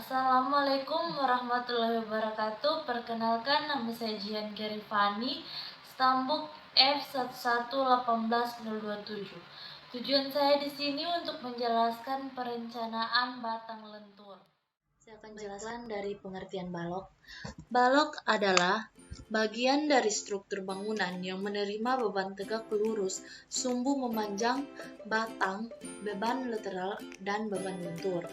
Assalamualaikum warahmatullahi wabarakatuh. Perkenalkan, nama saya Jian Gerifani, stambuk F1118027. Tujuan saya di sini untuk menjelaskan perencanaan batang lentur. Saya akan jelaskan dari pengertian balok. Balok adalah bagian dari struktur bangunan yang menerima beban tegak lurus, sumbu memanjang, batang, beban lateral, dan beban lentur.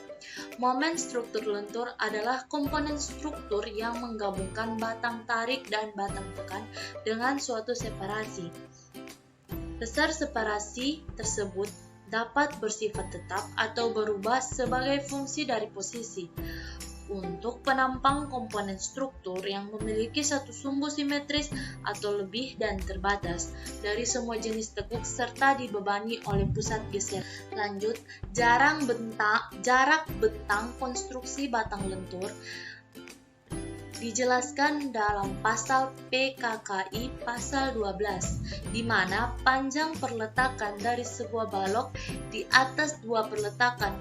Momen struktur lentur adalah komponen struktur yang menggabungkan batang tarik dan batang tekan dengan suatu separasi. Besar separasi tersebut dapat bersifat tetap atau berubah sebagai fungsi dari posisi. Untuk penampang komponen struktur yang memiliki satu sumbu simetris atau lebih dan terbatas dari semua jenis tekuk serta dibebani oleh pusat geser. Lanjut, jarak bentang konstruksi batang lentur dijelaskan dalam pasal PKKI pasal 12, di mana panjang perletakan dari sebuah balok di atas dua perletakan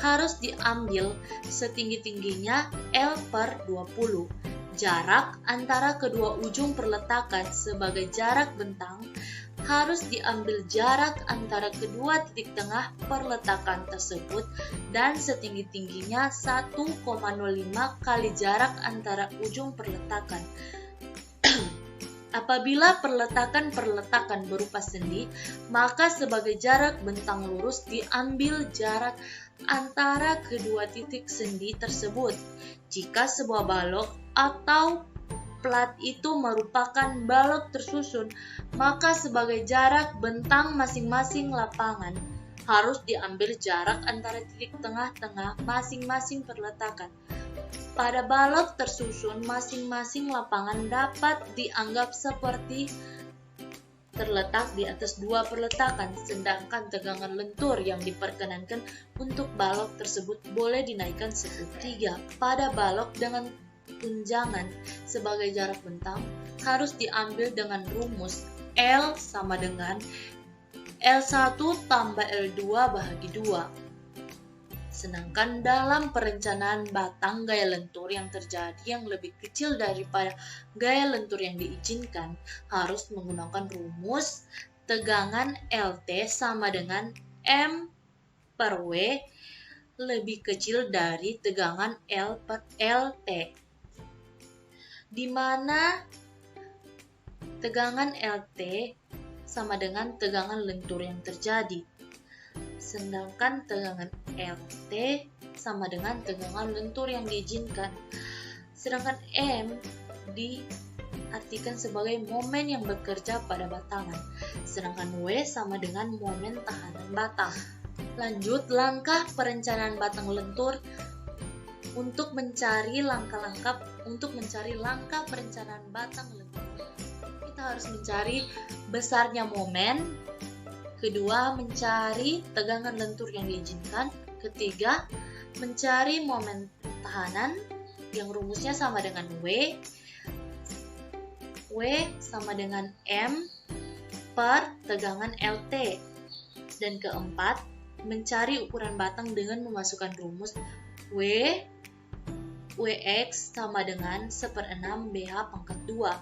harus diambil setinggi-tingginya L/20. Jarak antara kedua ujung perletakan sebagai jarak bentang harus diambil jarak antara kedua titik tengah perletakan tersebut dan setinggi-tingginya 1,05 kali jarak antara ujung perletakan. Apabila perletakan berupa sendi, maka sebagai jarak bentang lurus diambil jarak antara kedua titik sendi tersebut. Jika sebuah balok atau plat itu merupakan balok tersusun, maka sebagai jarak bentang masing-masing lapangan harus diambil jarak antara titik tengah-tengah masing-masing perletakan. Pada balok tersusun, masing-masing lapangan dapat dianggap seperti terletak di atas dua perletakan, sedangkan tegangan lentur yang diperkenankan untuk balok tersebut boleh dinaikkan 1/3. Pada balok dengan tunjangan sebagai jarak bentang harus diambil dengan rumus L sama dengan L1 tambah L2 bahagi 2. Sedangkan dalam perencanaan batang gaya lentur yang terjadi yang lebih kecil daripada gaya lentur yang diizinkan, harus menggunakan rumus tegangan LT sama dengan M/W lebih kecil dari tegangan L/LT, di mana tegangan LT sama dengan tegangan lentur yang terjadi, sedangkan tegangan LT sama dengan tegangan lentur yang diizinkan. Sedangkan M diartikan sebagai momen yang bekerja pada batangan, sedangkan W sama dengan momen tahanan batang. Lanjut, langkah perencanaan batang lentur. Untuk mencari langkah perencanaan batang lentur, kita harus mencari besarnya momen. Kedua, mencari tegangan lentur yang diizinkan. Ketiga, mencari momen tahanan yang rumusnya sama dengan W sama dengan M per tegangan LT. Dan keempat, mencari ukuran batang dengan memasukkan rumus Wx sama dengan 1/6 BH pangkat 2.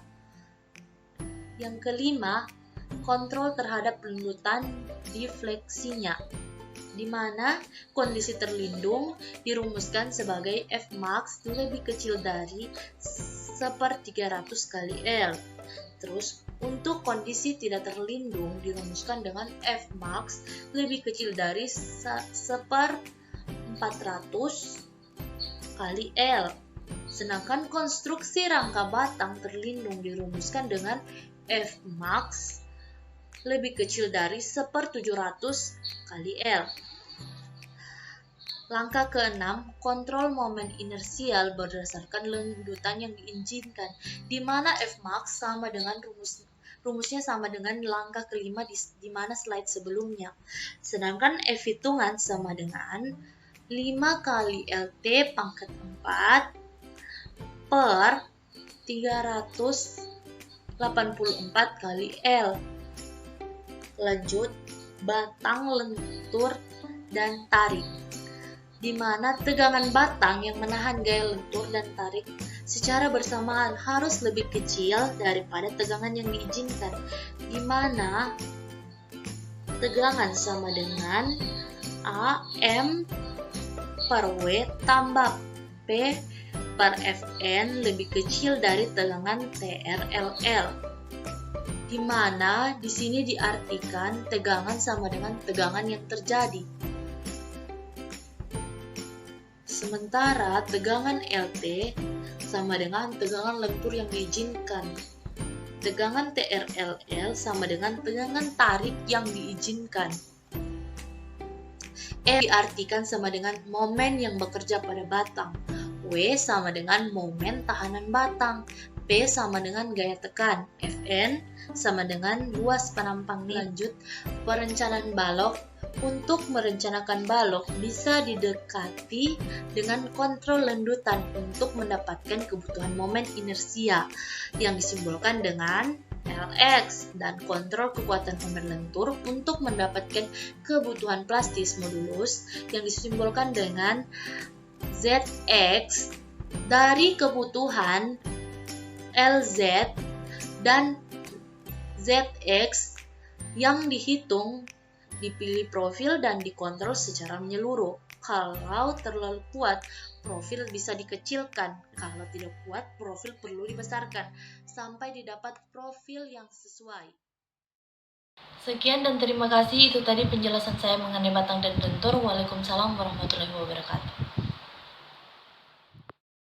Yang kelima, kontrol terhadap lendutan defleksinya, di mana kondisi terlindung dirumuskan sebagai Fmax lebih kecil dari 1/300 kali L. Terus, untuk kondisi tidak terlindung dirumuskan dengan Fmax lebih kecil dari 1/400 kali L. Sedangkan konstruksi rangka batang terlindung dirumuskan dengan Fmax lebih kecil dari 1/700 kali L. Langkah ke-6, kontrol momen inersial berdasarkan lendutan yang diizinkan, di mana Fmax sama dengan rumusnya sama dengan langkah kelima di mana slide sebelumnya. Sedangkan F hitungan sama dengan 5 kali LT pangkat 4 per 384 kali L. Lanjut, batang lentur dan tarik. di mana tegangan batang yang menahan gaya lentur dan tarik secara bersamaan harus lebih kecil daripada tegangan yang diizinkan, di mana tegangan sama dengan AM per W tambah P per Fn lebih kecil dari tegangan TRLL. Di mana di sini diartikan tegangan sama dengan tegangan yang terjadi. Sementara tegangan LT sama dengan tegangan lentur yang diizinkan. Tegangan TRLL sama dengan tegangan tarik yang diizinkan. E diartikan sama dengan momen yang bekerja pada batang. W sama dengan momen tahanan batang. P sama dengan gaya tekan. Fn sama dengan luas penampang. Lanjut, perencanaan balok. Untuk merencanakan balok bisa didekati dengan kontrol lendutan untuk mendapatkan kebutuhan momen inersia yang disimbolkan dengan Lx, dan kontrol kekuatan momen lentur untuk mendapatkan kebutuhan plastis modulus yang disimbolkan dengan Zx dari kebutuhan Lz dan Zx yang dihitung, dipilih profil dan dikontrol secara menyeluruh. Kalau terlalu kuat, profil bisa dikecilkan. Kalau tidak kuat, profil perlu dibesarkan sampai didapat profil yang sesuai. Sekian dan terima kasih. Itu tadi penjelasan saya mengenai batang dan lentur. Waalaikumsalam warahmatullahi wabarakatuh.